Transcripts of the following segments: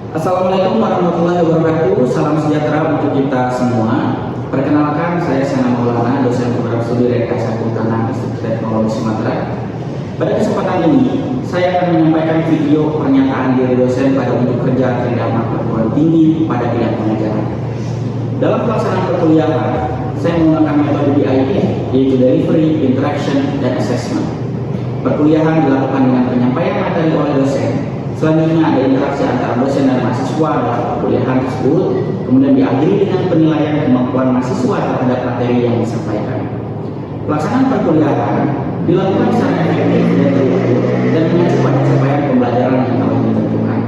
Assalamualaikum warahmatullahi wabarakatuh. Salam sejahtera untuk kita semua. Perkenalkan, saya Sana Maulana, dosen program studi Rekayasa Kehutanan Institut Teknologi Sumatera. Pada kesempatan ini, saya akan menyampaikan video pernyataan diri dosen pada unjuk kerja tindakan perguruan tinggi pada bidang pengajaran. Dalam pelaksanaan perkuliahan, saya menggunakan metode DIP, yaitu Delivery, Interaction, dan Assessment. Perkuliahan dilakukan dengan penyampaian materi oleh dosen. Selanjutnya ada interaksi antara dosen dan mahasiswa dalam perkuliahan tersebut, kemudian diakhiri dengan penilaian kemampuan mahasiswa terhadap materi yang disampaikan. Pelaksanaan perkuliahan dilakukan secara efektif dan terukur dan mengacu pada capaian pembelajaran yang telah ditentukan.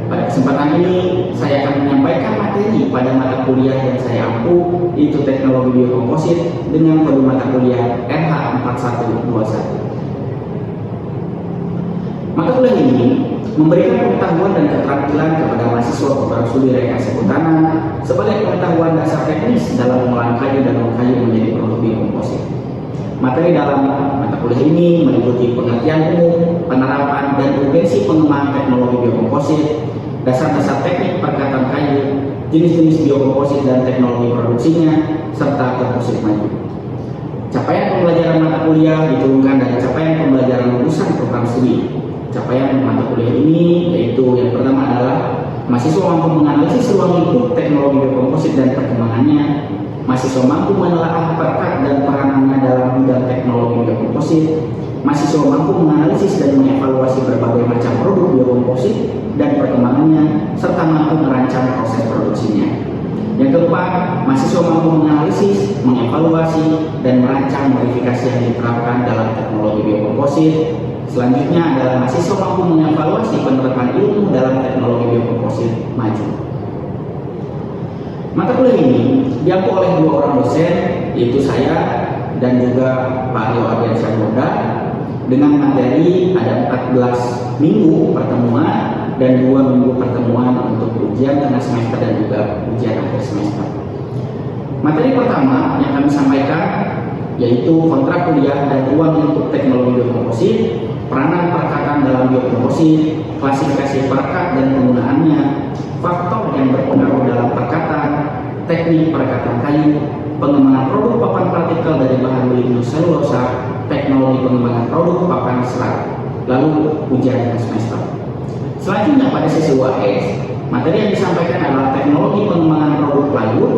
Pada kesempatan ini, saya akan menyampaikan materi pada mata kuliah yang saya ampuh, yaitu Teknologi Biokomposit dengan kode mata kuliah RH4121. Mata kuliah ini memberikan pengetahuan dan keterampilan kepada mahasiswa program studi Rekayasa Kehutanan sebagai pengetahuan dasar teknis dalam pengolahan kayu dan kayu menjadi produk biokomposit. Materi dalam mata kuliah ini meliputi pengertian umum, penerapan dan urgensi pengembangan teknologi biokomposit, dasar-dasar teknik perkataan kayu, jenis-jenis biokomposit dan teknologi produksinya, serta komposit maju. Capaian pembelajaran mata kuliah diturunkan dari capaian pembelajaran lulusan program studi. Capaian mata kuliah ini yaitu yang pertama adalah mahasiswa mampu menganalisis ruang lingkup teknologi biokomposit dan perkembangannya, mahasiswa mampu menelaah peran dan peranannya dalam bidang teknologi biokomposit, mahasiswa mampu menganalisis dan mengevaluasi berbagai macam produk biokomposit dan perkembangannya, serta mampu merancang proses produksinya. Yang keempat, mahasiswa mampu menganalisis, mengevaluasi, dan merancang modifikasi yang diterapkan dalam teknologi biokomposit. Selanjutnya adalah mahasiswa mampu mengevaluasi penerapan ilmu dalam teknologi biokomposit maju. Mata kuliah ini diampu oleh dua orang dosen, yaitu saya dan juga Pak Rio Ardiansyah Moda, dengan materi ada 14 minggu pertemuan dan 2 minggu pertemuan untuk ujian tengah semester dan juga ujian akhir semester. Materi pertama yang kami sampaikan yaitu kontrak kuliah dan ruang lingkup teknologi biokomposit, peranan perkataan dalam biokomposit, klasifikasi perkat dan penggunaannya, faktor yang berpengaruh dalam perkataan, teknik perkataan kayu, pengembangan produk papan partikel dari bahan lignin selulosa, teknologi pengembangan produk papan serat, lalu ujian semester. Selanjutnya pada sesi UAS, materi yang disampaikan adalah teknologi pengembangan produk plywood,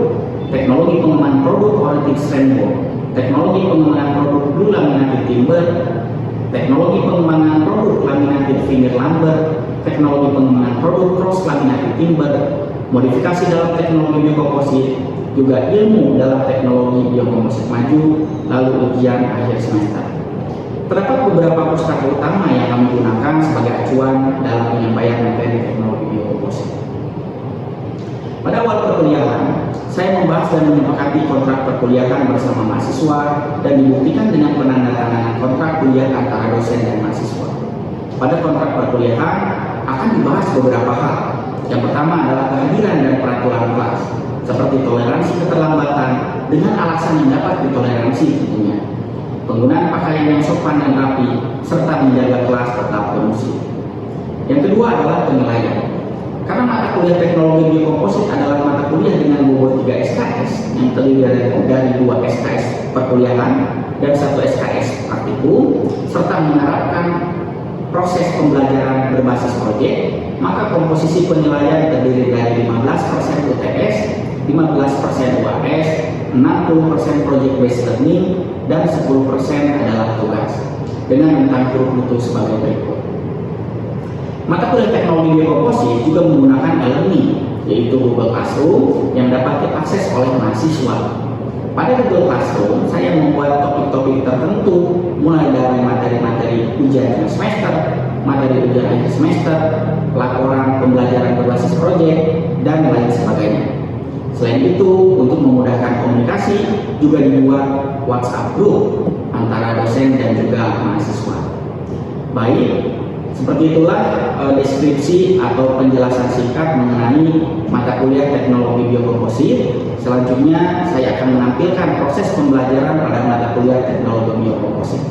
teknologi pengembangan produk oriented strand board, teknologi pengembangan produk blue laminated timber, teknologi pengembangan produk laminated veneer lumber, teknologi pengembangan produk cross laminated timber, modifikasi dalam teknologi biokomposit, juga ilmu dalam teknologi biokomposit maju, lalu ujian akhir semester. Terdapat beberapa pustaka utama yang kami gunakan sebagai acuan dalam penyampaian materi teknologi biokomposit. Pada awal perkuliahan, saya membahas dan menyepakati kontrak perkuliahan bersama mahasiswa dan dibuktikan dengan penandatanganan kontrak kuliah antara dosen dan mahasiswa. Pada kontrak perkuliahan akan dibahas beberapa hal. Yang pertama adalah kehadiran dan peraturan kelas, seperti toleransi keterlambatan dengan alasan yang dapat ditoleransi tentunya, penggunaan pakaian yang sopan dan rapi, serta menjaga kelas tetap kondusif. Yang kedua adalah penilaian. Karena mata kuliah teknologi biokomposit adalah mata kuliah dengan bobot 3 SKS yang terdiri dari 2 SKS perkuliahan dan 1 SKS praktikum, serta menerapkan proses pembelajaran berbasis proyek, maka komposisi penilaian terdiri dari 15% UTS, 15% UAS, 60% project based learning, dan 10% adalah tugas, dengan rentang huruf mutu sebagai berikut. Mata kuliah teknologi biokomposit juga menggunakan e-learning, yaitu Google Classroom yang dapat diakses oleh mahasiswa. Pada Google Classroom, saya membuat topik-topik tertentu, mulai dari materi-materi ujian semester, materi ujian akhir semester, laporan pembelajaran berbasis proyek, dan lain sebagainya. Selain itu, untuk memudahkan komunikasi, juga dibuat WhatsApp group antara dosen dan juga mahasiswa. Baik, seperti itulah deskripsi atau penjelasan singkat mengenai mata kuliah teknologi biokomposit. Selanjutnya saya akan menampilkan proses pembelajaran pada mata kuliah teknologi biokomposit.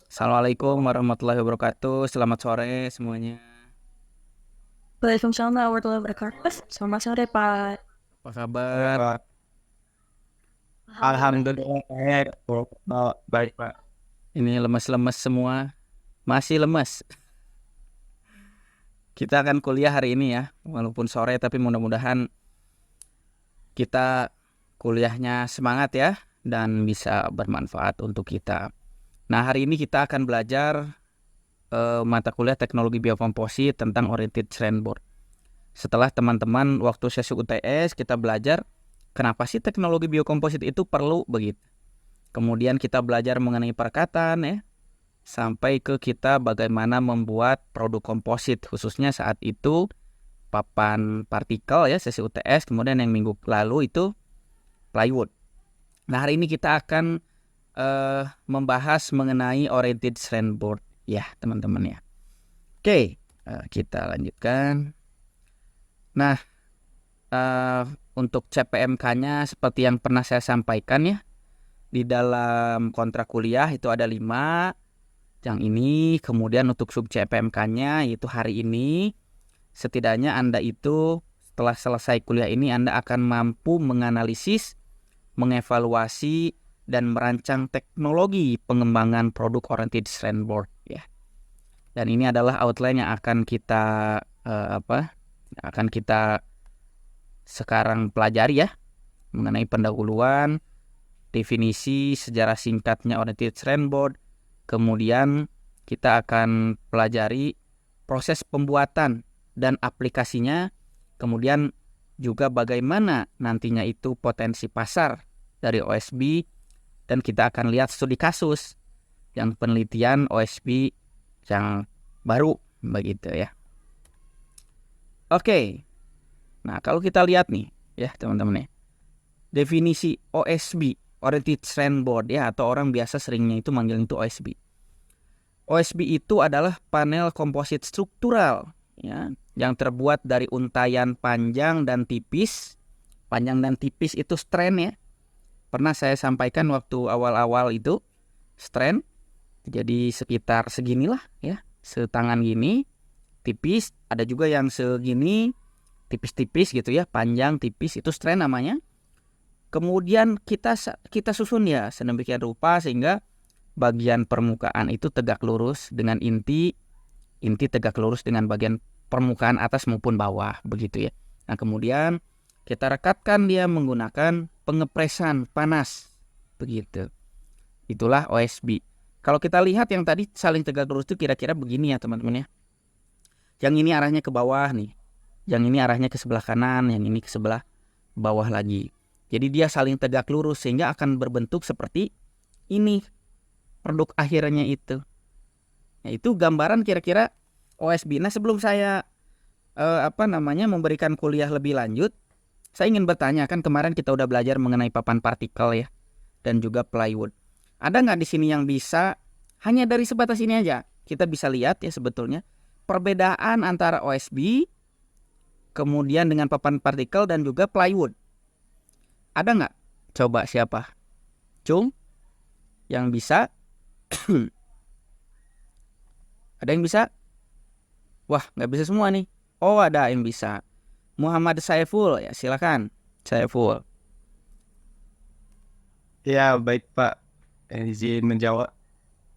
Assalamualaikum warahmatullahi wabarakatuh. Selamat sore semuanya. Waalaikumsalam warahmatullahi wabarakatuh. Selamat sore, Pak. Apa kabar? Alhamdulillah, baik Pak. Ini lemes-lemes semua, masih lemes. Kita akan kuliah hari ini ya, walaupun sore tapi mudah-mudahan kita kuliahnya semangat ya dan bisa bermanfaat untuk kita. Nah, hari ini kita akan belajar mata kuliah teknologi biokomposit tentang oriented strand board. Setelah teman-teman waktu sesi UTS kita belajar kenapa sih teknologi biokomposit itu perlu begitu. Kemudian kita belajar mengenai perkataan ya, sampai ke kita bagaimana membuat produk komposit, khususnya saat itu papan partikel ya sesi UTS. Kemudian yang minggu lalu itu plywood. Nah, hari ini kita akan membahas mengenai oriented strand board ya teman-teman ya. Oke, kita lanjutkan. Nah, untuk CPMK-nya seperti yang pernah saya sampaikan ya, di dalam kontrak kuliah itu ada 5 yang ini. Kemudian untuk sub CPMK-nya yaitu hari ini, setidaknya Anda itu setelah selesai kuliah ini Anda akan mampu menganalisis, mengevaluasi, dan merancang teknologi pengembangan produk oriented strand board ya. Dan ini adalah outline yang akan kita akan kita sekarang pelajari ya, mengenai pendahuluan, definisi, sejarah singkatnya oriented strand board. Kemudian kita akan pelajari proses pembuatan dan aplikasinya. Kemudian juga bagaimana nantinya itu potensi pasar dari OSB. Dan kita akan lihat studi kasus yang penelitian OSB yang baru begitu ya. Oke. Nah, kalau kita lihat nih ya teman-teman ya, definisi OSB, oriented strand board ya, atau orang biasa seringnya itu manggil itu OSB. OSB itu adalah panel komposit struktural ya, yang terbuat dari untayan panjang dan tipis. Panjang dan tipis itu strand ya. Pernah saya sampaikan waktu awal-awal itu strand. Jadi sekitar seginilah ya, setangan gini, tipis. Ada juga yang segini, tipis-tipis gitu ya, panjang tipis, itu strand namanya. Kemudian kita susun ya sedemikian rupa sehingga bagian permukaan itu tegak lurus dengan inti tegak lurus dengan bagian permukaan atas maupun bawah begitu ya. Nah, kemudian kita rekatkan dia menggunakan pengepresan panas begitu. Itulah OSB. Kalau kita lihat yang tadi saling tegak lurus itu kira-kira begini ya teman-teman ya. Yang ini arahnya ke bawah nih, yang ini arahnya ke sebelah kanan, yang ini ke sebelah bawah lagi. Jadi dia saling tegak lurus sehingga akan berbentuk seperti ini produk akhirnya itu. Nah, itu gambaran kira-kira OSB. Nah, sebelum saya memberikan kuliah lebih lanjut, saya ingin bertanya, kan kemarin kita udah belajar mengenai papan partikel ya, dan juga plywood. Ada nggak di sini yang bisa hanya dari sebatas ini aja kita bisa lihat ya sebetulnya perbedaan antara OSB kemudian dengan papan partikel dan juga plywood? Ada nggak? Coba siapa? Cung? Yang bisa? Ada yang bisa? Wah, nggak bisa semua nih. Oh, ada yang bisa. Muhammad Saiful ya, silakan. Saiful. Ya, baik Pak. Izin menjawab.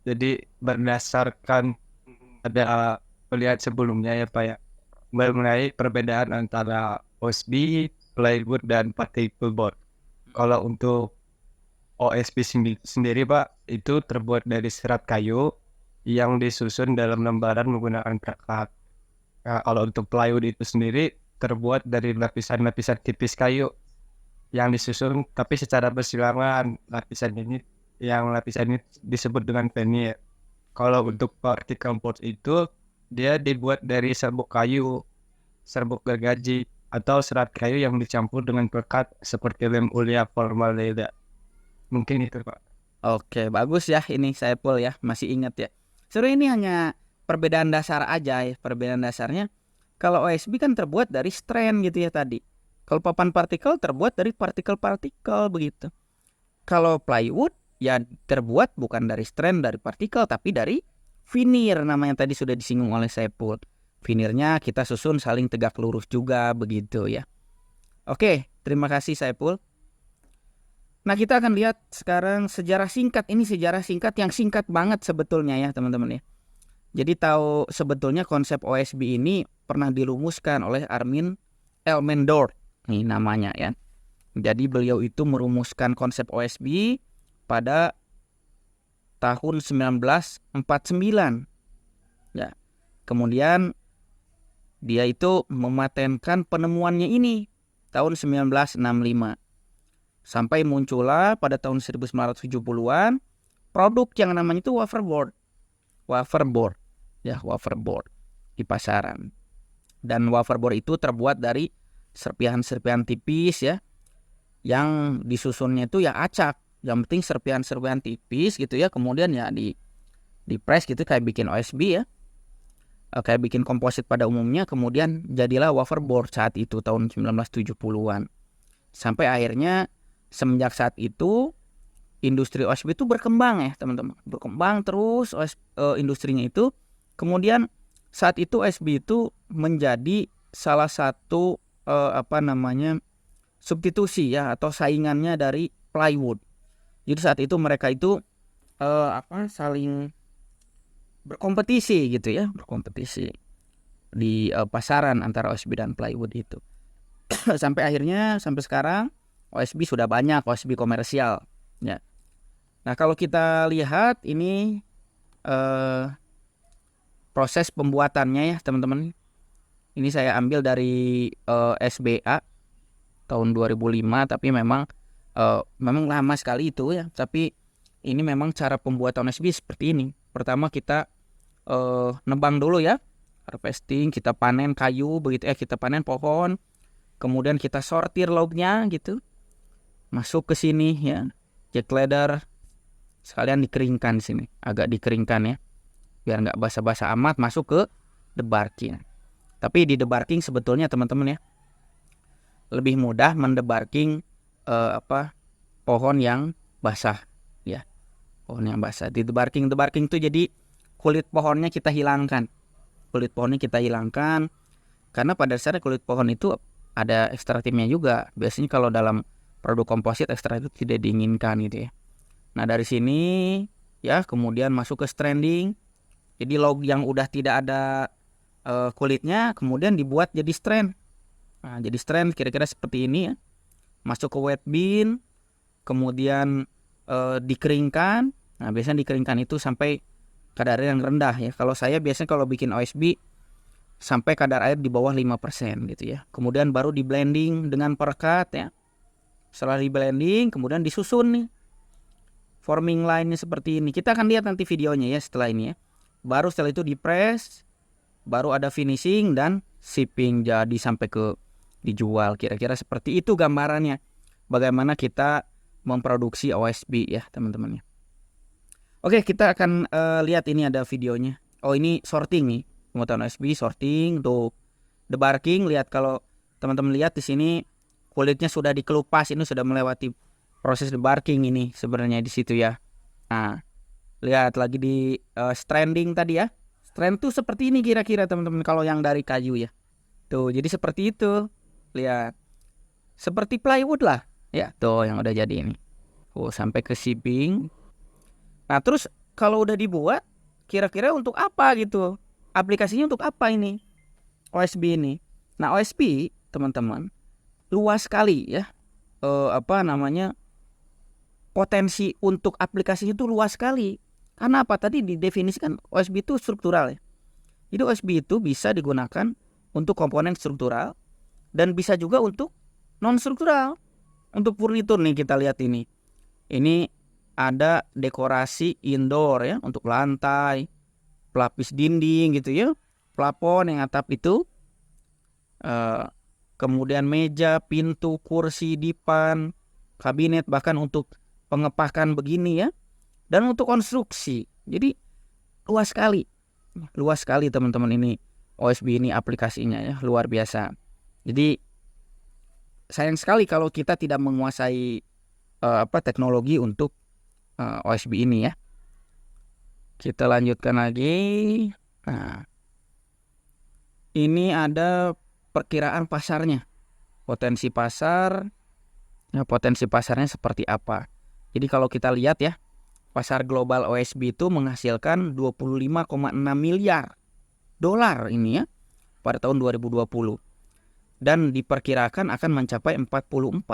Jadi berdasarkan ada melihat sebelumnya ya Pak ya, mengenai perbedaan antara OSB, plywood, dan particle board. Kalau untuk OSB sendiri Pak, itu terbuat dari serat kayu yang disusun dalam lembaran menggunakan perekat. Nah, kalau untuk plywood itu sendiri terbuat dari lapisan-lapisan tipis kayu yang disusun tapi secara bersilangan. Lapisan ini disebut dengan veneer. Kalau untuk particle board itu dia dibuat dari serbuk kayu, serbuk gergaji, atau serat kayu yang dicampur dengan pekat seperti lem ulia formaldehyde. Mungkin itu Pak. Oke, bagus ya ini Saiful ya, masih ingat ya. Seru, ini hanya perbedaan dasar aja ya. Perbedaan dasarnya, kalau OSB kan terbuat dari strand gitu ya tadi. Kalau papan partikel terbuat dari partikel-partikel begitu. Kalau plywood ya terbuat bukan dari strand, dari partikel, tapi dari veneer namanya tadi sudah disinggung oleh Saiful. Vinirnya kita susun saling tegak lurus juga begitu ya. Oke, terima kasih Saiful. Nah, kita akan lihat sekarang sejarah singkat. Ini sejarah singkat yang singkat banget sebetulnya ya teman-teman ya. Jadi tahu sebetulnya konsep OSB ini pernah dirumuskan oleh Armin Elmendorf. Nih namanya ya. Jadi beliau itu merumuskan konsep OSB pada tahun 1949. Ya. Kemudian dia itu mematenkan penemuannya ini tahun 1965. Sampai muncullah pada tahun 1970-an produk yang namanya itu waferboard. Ya, waferboard di pasaran. Dan waferboard itu terbuat dari serpihan-serpihan tipis ya. Yang disusunnya itu ya acak. Yang penting serpihan-serpihan tipis gitu ya. Kemudian ya di press gitu kayak bikin OSB ya. Kayak bikin komposit pada umumnya. Kemudian jadilah waferboard saat itu tahun 1970-an. Sampai akhirnya semenjak saat itu industri OSB itu berkembang ya teman-teman, berkembang terus industrinya itu. Kemudian saat itu OSB itu menjadi salah satu substitusi ya atau saingannya dari plywood. Jadi saat itu mereka itu saling berkompetisi gitu ya, berkompetisi di pasaran antara OSB dan plywood itu. Sampai akhirnya sampai sekarang OSB sudah banyak, OSB komersial ya. Nah, kalau kita lihat ini proses pembuatannya ya teman-teman. Ini saya ambil dari SBA tahun 2005, tapi memang lama sekali itu ya. Tapi ini memang cara pembuatan OSB seperti ini. Pertama kita nebang dulu ya, harvesting, kita panen kayu begitu ya, kita panen pohon. Kemudian kita sortir lognya gitu. Masuk ke sini ya, jack ladder, sekalian dikeringkan di sini, agak dikeringkan ya, biar nggak basah-basah amat. Masuk ke debarking. Tapi di debarking sebetulnya teman-teman ya, lebih mudah mendebarking pohon yang basah ya, pohon yang basah. Di debarking itu jadi kulit pohonnya kita hilangkan, karena pada dasarnya kulit pohon itu ada ekstraktifnya juga. Biasanya kalau dalam produk komposit ekstrak itu tidak diinginkan gitu ya. Nah, dari sini ya kemudian masuk ke stranding. Jadi log yang udah tidak ada kulitnya kemudian dibuat jadi strand. Nah, jadi strand kira-kira seperti ini ya. Masuk ke wet bin, kemudian dikeringkan. Nah, biasanya dikeringkan itu sampai kadar air yang rendah ya. Kalau saya biasanya kalau bikin OSB sampai kadar air di bawah 5% gitu ya. Kemudian baru di blending dengan perekat ya. Setelah di blending kemudian disusun nih forming line-nya seperti ini. Kita akan lihat nanti videonya ya setelah ini ya. Baru setelah itu di press, baru ada finishing dan shipping, jadi sampai ke dijual. Kira-kira seperti itu gambarannya bagaimana kita memproduksi OSB ya teman-teman ya. Oke, kita akan lihat ini ada videonya. Oh, ini sorting nih, pembuatan OSB sorting untuk debarking. Lihat kalau teman-teman lihat di sini kulitnya sudah dikelupas, ini sudah melewati proses debarking ini sebenarnya di situ ya. Nah, lihat lagi di stranding tadi ya. Strand tuh seperti ini kira-kira teman-teman kalau yang dari kayu ya. Tuh, jadi seperti itu. Lihat. Seperti plywood lah. Ya, tuh yang udah jadi ini. Oh, sampai ke shipping. Nah, terus kalau udah dibuat kira-kira untuk apa gitu? Aplikasinya untuk apa ini? OSB ini. Nah, OSB teman-teman luas sekali ya. Potensi untuk aplikasinya itu luas sekali. Karena apa? Tadi didefinisikan OSB itu struktural ya. Jadi OSB itu bisa digunakan untuk komponen struktural dan bisa juga untuk non struktural. Untuk furnitur nih kita lihat ini. Ini ada dekorasi indoor ya, untuk lantai, pelapis dinding gitu ya, plafon yang atap itu. Kemudian meja, pintu, kursi, dipan, kabinet, bahkan untuk pengepakan begini ya. Dan untuk konstruksi. Jadi luas sekali teman-teman ini OSB ini aplikasinya ya, luar biasa. Jadi sayang sekali kalau kita tidak menguasai teknologi untuk OSB ini ya. Kita lanjutkan lagi. Nah, ini ada perkiraan pasarnya. Potensi pasar, ya, potensi pasarnya seperti apa. Jadi kalau kita lihat ya, pasar global OSB itu menghasilkan 25,6 miliar dolar ini ya pada tahun 2020. Dan diperkirakan akan mencapai 44,3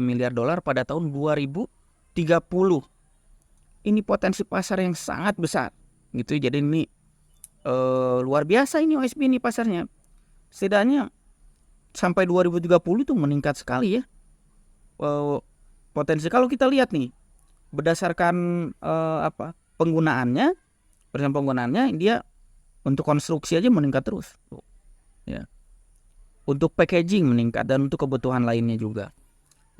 miliar dolar pada tahun 2030. Ini potensi pasar yang sangat besar gitu. Jadi ini luar biasa ini OSB ini pasarnya. Setidaknya sampai 2030 itu meningkat sekali ya. Potensi kalau kita lihat nih berdasarkan penggunaannya, dia untuk konstruksi aja meningkat terus. Ya. Untuk packaging meningkat dan untuk kebutuhan lainnya juga.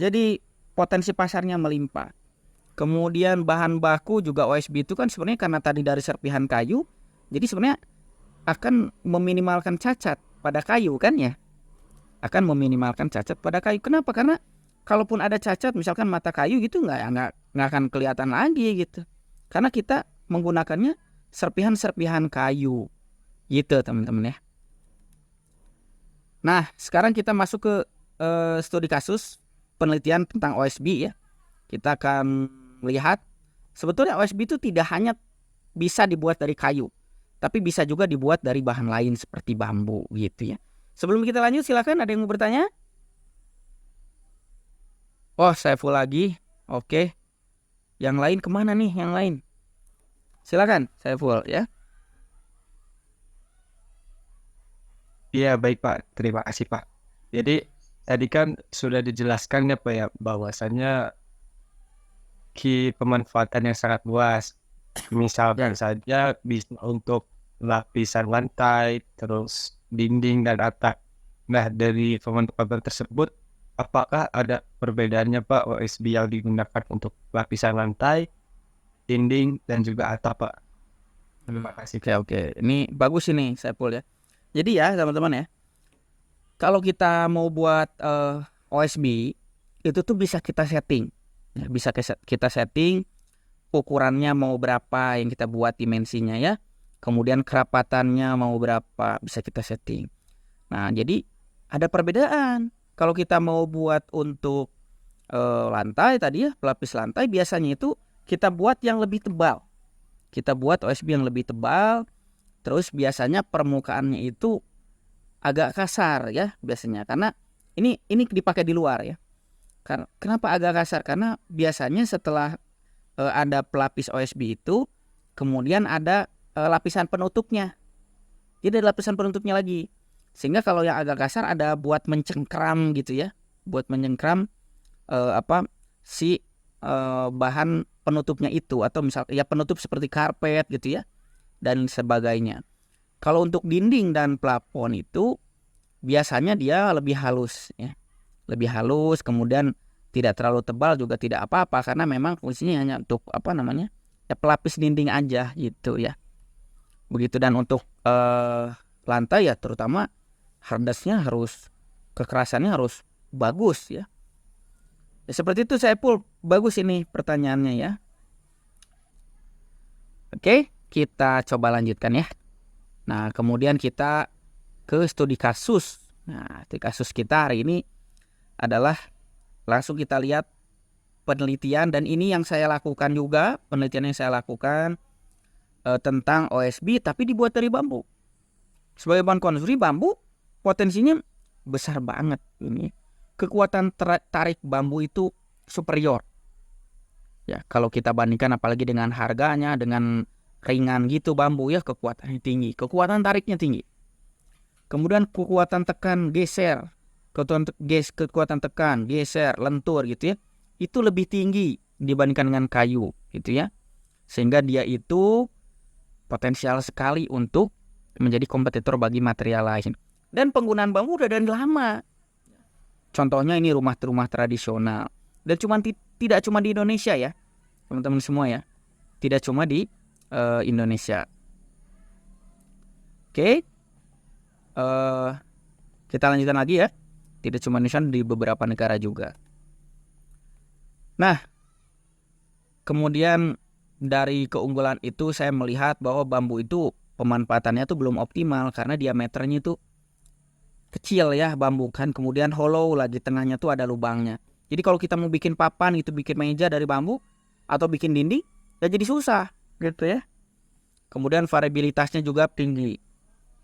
Jadi potensi pasarnya melimpah. Kemudian bahan baku juga OSB itu kan sebenarnya karena tadi dari serpihan kayu, jadi sebenarnya akan meminimalkan cacat pada kayu kan ya. Akan meminimalkan cacat pada kayu. Kenapa? Karena kalaupun ada cacat misalkan mata kayu gitu nggak akan kelihatan lagi gitu. Karena kita menggunakannya serpihan-serpihan kayu. Gitu teman-teman ya. Nah, sekarang kita masuk ke studi kasus penelitian tentang OSB ya. Kita akan melihat sebetulnya OSB itu tidak hanya bisa dibuat dari kayu, tapi bisa juga dibuat dari bahan lain seperti bambu gitu ya. Sebelum kita lanjut, silakan ada yang mau bertanya? Oh, saya full lagi. Oke. Yang lain kemana nih? Yang lain? Silakan, saya full ya. Iya, baik Pak. Terima kasih Pak. Jadi tadi kan sudah dijelaskan ya Pak ya, bahwasannya pemanfaatan yang sangat luas. Misalkan saja bisa untuk lapisan lantai, terus dinding dan atap. Nah, dari pemanfaatan tersebut, apakah ada perbedaannya Pak OSB yang digunakan untuk lapisan lantai, dinding, dan juga atap Pak? Terima kasih. Oke. Ini bagus ini, Saiful ya. Jadi ya teman-teman ya, kalau kita mau buat OSB, itu tuh bisa kita setting. Ya, bisa kita setting ukurannya mau berapa yang kita buat dimensinya ya. Kemudian kerapatannya mau berapa bisa kita setting. Nah, jadi ada perbedaan. Kalau kita mau buat untuk lantai tadi ya, pelapis lantai biasanya itu kita buat yang lebih tebal. Kita buat OSB yang lebih tebal. Terus biasanya permukaannya itu agak kasar ya biasanya. Karena ini dipakai di luar ya. Kenapa agak kasar? Karena biasanya setelah ada pelapis OSB itu, kemudian ada lapisan penutupnya. Jadi ada lapisan penutupnya lagi. Sehingga kalau yang agak kasar ada buat mencengkram gitu ya. Buat mencengkram bahan penutupnya itu. Atau misal ya penutup seperti karpet gitu ya. Dan sebagainya. Kalau untuk dinding dan plafon itu biasanya dia lebih halus ya. Lebih halus, kemudian tidak terlalu tebal juga tidak apa-apa karena memang fungsinya hanya untuk ya pelapis dinding aja gitu ya. Begitu. Dan untuk lantai ya terutama hardness-nya kekerasannya harus bagus ya. Ya seperti itu Saiful, bagus ini pertanyaannya ya. Oke, kita coba lanjutkan ya. Nah, kemudian kita ke studi kasus. Nah, studi kasus kita hari ini adalah langsung kita lihat penelitian, dan ini yang saya lakukan juga, penelitian yang saya lakukan tentang OSB tapi dibuat dari bambu. Sebagai bahan konstruksi, bambu potensinya besar banget ini. Kekuatan tarik bambu itu superior. Ya, kalau kita bandingkan apalagi dengan harganya, dengan ringan gitu bambu ya, kekuatannya tinggi, kekuatan tariknya tinggi. Kemudian kekuatan tekan geser, kekuatan tekan geser, lentur gitu ya, itu lebih tinggi dibandingkan dengan kayu gitu ya. Sehingga dia itu potensial sekali untuk menjadi kompetitor bagi material lain. Dan penggunaan bambu udah dari lama. Contohnya ini rumah-rumah tradisional. Dan tidak cuma di Indonesia ya, teman-teman semua ya. Tidak cuma di Indonesia. Oke. Kita lanjutkan lagi ya. Tidak cuma Indonesia, di beberapa negara juga. Nah, kemudian dari keunggulan itu saya melihat bahwa bambu itu pemanfaatannya itu belum optimal karena diameternya itu kecil ya bambu kan, kemudian hollow lagi tengahnya tuh ada lubangnya. Jadi kalau kita mau bikin papan itu, bikin meja dari bambu atau bikin dinding, ya jadi susah gitu ya. Kemudian variabilitasnya juga tinggi,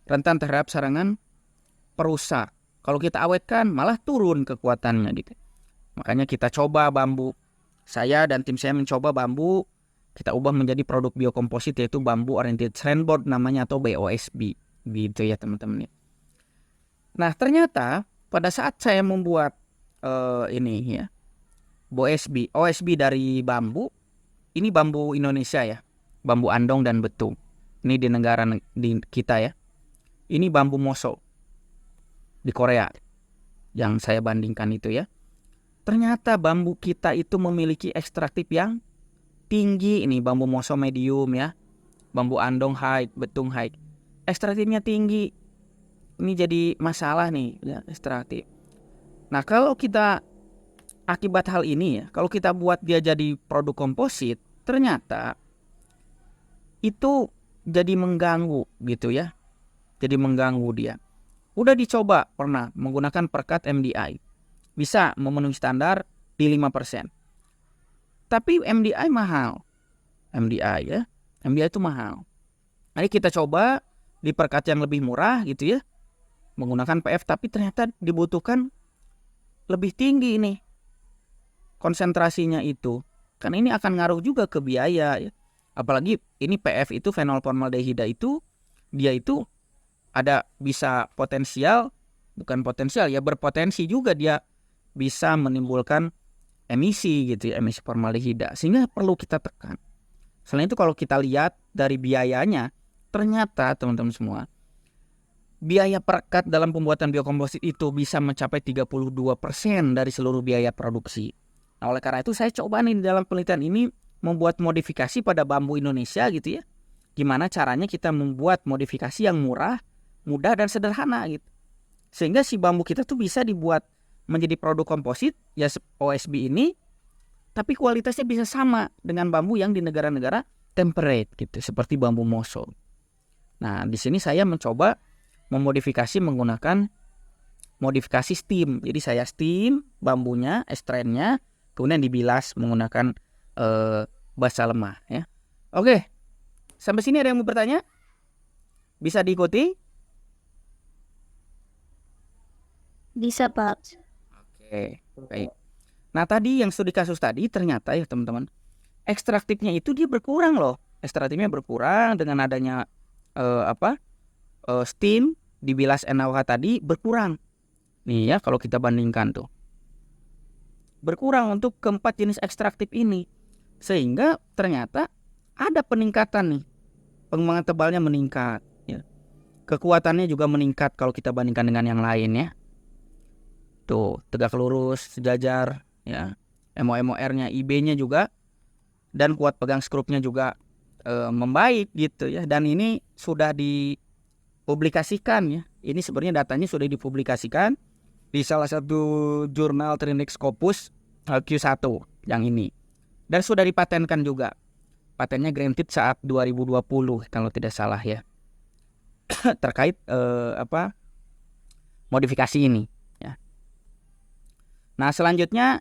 rentan terhadap serangan perusak. Kalau kita awetkan malah turun kekuatannya gitu. Makanya kita coba bambu. Saya dan tim saya mencoba bambu, kita ubah menjadi produk biokomposit yaitu Bamboo Oriented Strand Board namanya atau BOSB gitu ya teman-teman. Nah ternyata pada saat saya membuat ini ya OSB dari bambu, ini bambu Indonesia ya, bambu andong dan betung. Ini di negara di kita ya. Ini bambu moso di Korea yang saya bandingkan itu ya. Ternyata bambu kita itu memiliki ekstraktif yang tinggi. Ini bambu moso medium ya, bambu andong high, betung high. Ekstraktifnya tinggi. Ini jadi masalah nih ya, ekstraktif. Nah kalau kita akibat hal ini ya, kalau kita buat dia jadi produk komposit, ternyata itu jadi mengganggu gitu ya. Jadi mengganggu dia. Udah dicoba pernah menggunakan perekat MDI. Bisa memenuhi standar di 5%. Tapi MDI mahal. MDI ya. MDI itu mahal. Jadi kita coba di perekat yang lebih murah gitu ya. Menggunakan PF tapi ternyata dibutuhkan lebih tinggi ini konsentrasinya itu. Kan ini akan ngaruh juga ke biaya ya. Apalagi ini PF itu fenol formaldehida itu dia itu ada bisa potensial, bukan potensial ya, berpotensi juga dia bisa menimbulkan emisi gitu ya, emisi formaldehida. Sehingga perlu kita tekan. Selain itu kalau kita lihat dari biayanya, ternyata teman-teman semua, biaya perekat dalam pembuatan biokomposit itu bisa mencapai 32% dari seluruh biaya produksi. Nah, oleh karena itu saya coba nih di dalam penelitian ini membuat modifikasi pada bambu Indonesia gitu ya. Gimana caranya kita membuat modifikasi yang murah, mudah dan sederhana gitu. Sehingga si bambu kita tuh bisa dibuat menjadi produk komposit ya OSB ini, tapi kualitasnya bisa sama dengan bambu yang di negara-negara temperate gitu, seperti bambu moso. Nah, di sini saya mencoba memodifikasi menggunakan modifikasi steam. Jadi saya steam bambunya, strandnya, kemudian dibilas menggunakan basa lemah ya. Oke, sampai sini ada yang mau bertanya? Bisa diikuti? Bisa, Pak. Oke, baik. Nah tadi yang studi kasus tadi ternyata ya teman-teman, ekstraktifnya itu dia berkurang loh. Ekstraktifnya berkurang dengan adanya steam dibilas NaOH tadi berkurang. Nih ya kalau kita bandingkan tuh. Berkurang untuk keempat jenis ekstraktif ini. Sehingga ternyata ada peningkatan nih. Pengembangan tebalnya meningkat ya. Kekuatannya juga meningkat kalau kita bandingkan dengan yang lain ya. Tuh, tegak lurus, sejajar ya. MOR-nya, IB-nya juga dan kuat pegang skrupnya juga membaik gitu ya. Dan ini sudah dipublikasikan ya. Ini sebenarnya datanya sudah dipublikasikan di salah satu jurnal Trinix Scopus Q1 yang ini. Dan sudah dipatenkan juga. Patennya granted saat 2020 kalau tidak salah ya. Terkait modifikasi ini ya. Nah, selanjutnya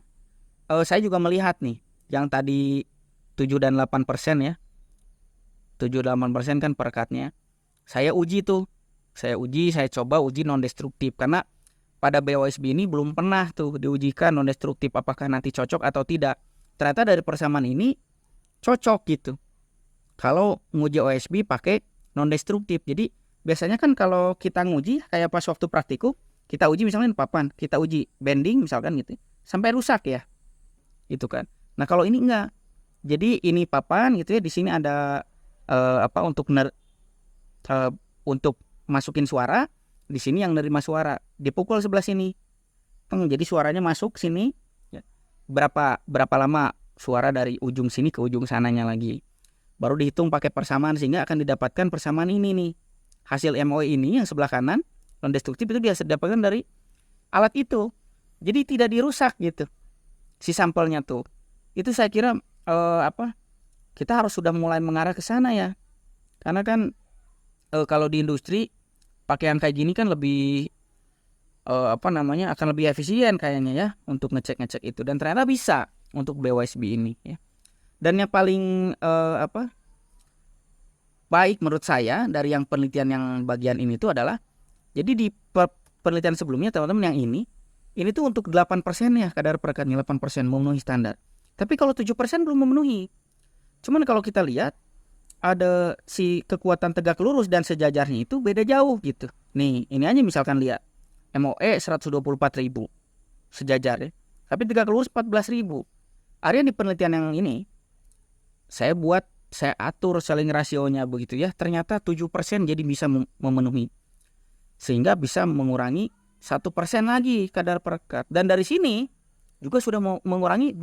saya juga melihat nih yang tadi 7 dan 8% ya. 7-8% kan perekatnya. Saya uji tuh. Saya coba uji non-destruktif karena pada BOSB ini belum pernah tuh diujikan non-destruktif apakah nanti cocok atau tidak. Ternyata dari persamaan ini cocok gitu. Kalau nguji OSB pakai non-destruktif. Jadi biasanya kan kalau kita nguji kayak pas waktu praktikum, kita uji misalnya papan, kita uji bending misalkan gitu. Sampai rusak ya. Itu kan. Nah, kalau ini enggak. Jadi ini papan gitu ya, di sini ada untuk masukin suara, di sini yang nerima suara, dipukul sebelah sini. Jadi suaranya masuk sini. Berapa lama suara dari ujung sini ke ujung sananya lagi. Baru dihitung pakai persamaan sehingga akan didapatkan persamaan ini nih. Hasil MOE ini yang sebelah kanan non-destruktif itu biasa didapatkan dari alat itu. Jadi tidak dirusak gitu. Si sampelnya tuh. Itu saya kira kita harus sudah mulai mengarah ke sana ya. Karena kan kalau di industri pakai yang kayak gini kan lebih akan lebih efisien kayaknya ya untuk ngecek itu, dan ternyata bisa untuk BOSB ini ya. Dan yang paling baik menurut saya dari yang penelitian yang bagian ini tuh adalah, jadi di penelitian sebelumnya teman-teman yang ini tuh untuk 8% ya kadar perekatnya, 8% memenuhi standar. Tapi kalau 7% belum memenuhi. Cuman kalau kita lihat ada si kekuatan tegak lurus dan sejajarnya itu beda jauh gitu. Nih, ini aja misalkan lihat MOE 124.000 sejajar ya. Tapi tegak lurus 14.000. Area di penelitian yang ini saya atur saling rasionya begitu ya. Ternyata 7% jadi bisa memenuhi. Sehingga bisa mengurangi 1% lagi kadar perekat. Dan dari sini juga sudah mengurangi 2%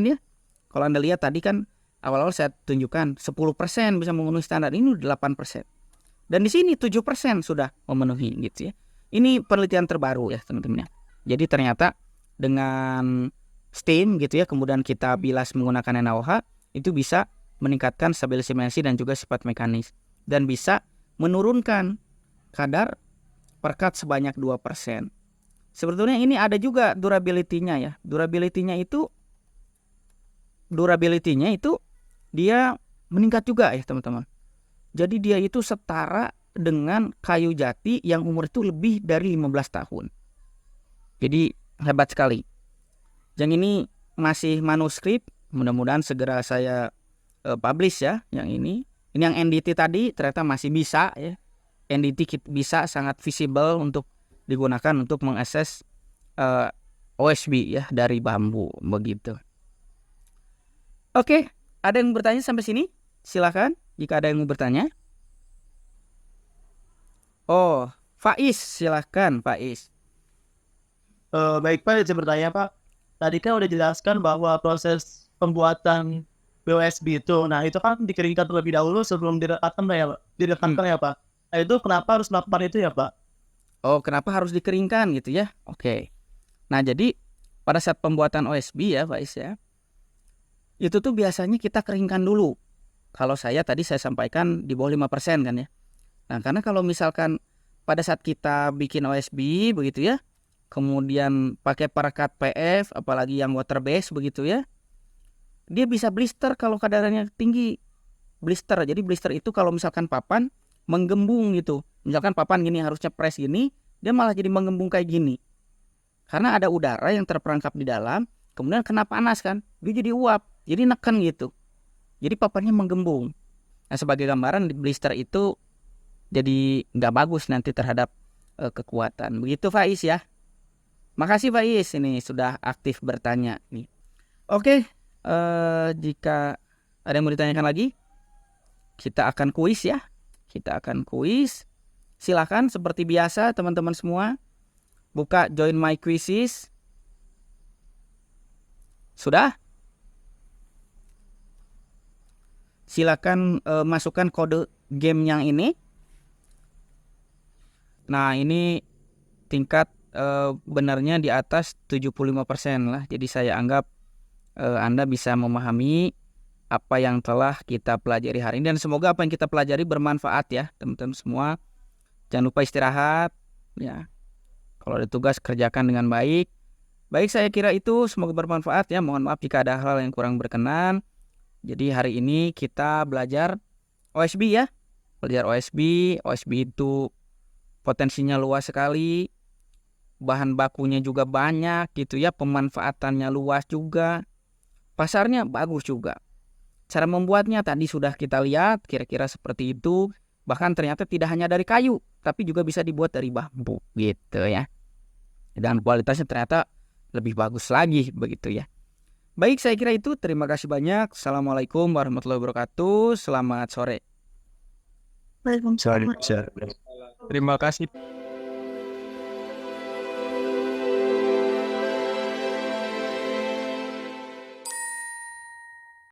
ya. Kalau Anda lihat tadi kan awal-awal saya tunjukkan 10% bisa memenuhi standar, ini 8%. Dan di sini 7% sudah memenuhi gitu ya. Ini penelitian terbaru ya teman-teman ya. Jadi ternyata dengan steam gitu ya, kemudian kita bilas menggunakan NaOH, itu bisa meningkatkan stabilisasi dan juga sifat mekanis. Dan bisa menurunkan kadar perekat sebanyak 2%. Sebetulnya ini ada juga durability-nya ya. Durability-nya itu dia meningkat juga ya teman-teman. Jadi dia itu setara dengan kayu jati yang umur itu lebih dari 15 tahun. Jadi hebat sekali. Yang ini masih manuskrip, mudah-mudahan segera saya publish ya yang ini. Ini yang NDT tadi ternyata masih bisa ya. NDT bisa sangat visible untuk digunakan untuk mengakses OSB ya dari bambu begitu. Oke, ada yang bertanya sampai sini? Silakan jika ada yang mau bertanya. Oh, Faiz, silakan Faiz. Baik Pak, saya bertanya Pak. Tadi kan udah jelaskan bahwa proses pembuatan BOSB itu, nah itu kan dikeringkan terlebih dahulu sebelum direkatkan ya Pak. Ya Pak. Nah itu kenapa harus melakukan itu ya Pak? Oh, kenapa harus dikeringkan gitu ya? Oke. Nah, jadi pada saat pembuatan OSB ya Faiz ya, itu tuh biasanya kita keringkan dulu. Kalau saya tadi saya sampaikan di bawah 5% kan ya. Nah, karena kalau misalkan pada saat kita bikin OSB begitu ya, kemudian pakai perekat PF, apalagi yang water base begitu ya, dia bisa blister kalau kadarnya tinggi. Blister, jadi blister itu kalau misalkan papan menggembung gitu. Misalkan papan gini harusnya press gini, dia malah jadi menggembung kayak gini. Karena ada udara yang terperangkap di dalam, kemudian kena panas kan, dia jadi uap, jadi neken gitu. Jadi papannya menggembung. Nah, sebagai gambaran blister itu jadi nggak bagus nanti terhadap kekuatan. Begitu Faiz ya. Makasih Faiz, ini sudah aktif bertanya nih. Oke, jika ada yang mau ditanyakan lagi, kita akan kuis ya. Kita akan kuis. Silakan seperti biasa teman-teman semua buka join my quizzes. Sudah? Silakan masukkan kode game yang ini. Nah, ini tingkat benarnya di atas 75% lah. Jadi saya anggap Anda bisa memahami apa yang telah kita pelajari hari ini, dan semoga apa yang kita pelajari bermanfaat ya teman-teman semua. Jangan lupa istirahat ya. Kalau ada tugas kerjakan dengan baik. Baik, saya kira itu semoga bermanfaat ya. Mohon maaf jika ada hal yang kurang berkenan. Jadi hari ini kita belajar OSB ya. Belajar OSB itu potensinya luas sekali. Bahan bakunya juga banyak gitu ya. Pemanfaatannya luas juga. Pasarnya bagus juga. Cara membuatnya tadi sudah kita lihat kira-kira seperti itu. Bahkan ternyata tidak hanya dari kayu, tapi juga bisa dibuat dari bambu gitu ya. Dan kualitasnya ternyata lebih bagus lagi begitu ya. Baik, saya kira itu. Terima kasih banyak. Assalamualaikum warahmatullahi wabarakatuh. Selamat sore. Waalaikumsalam. Terima kasih.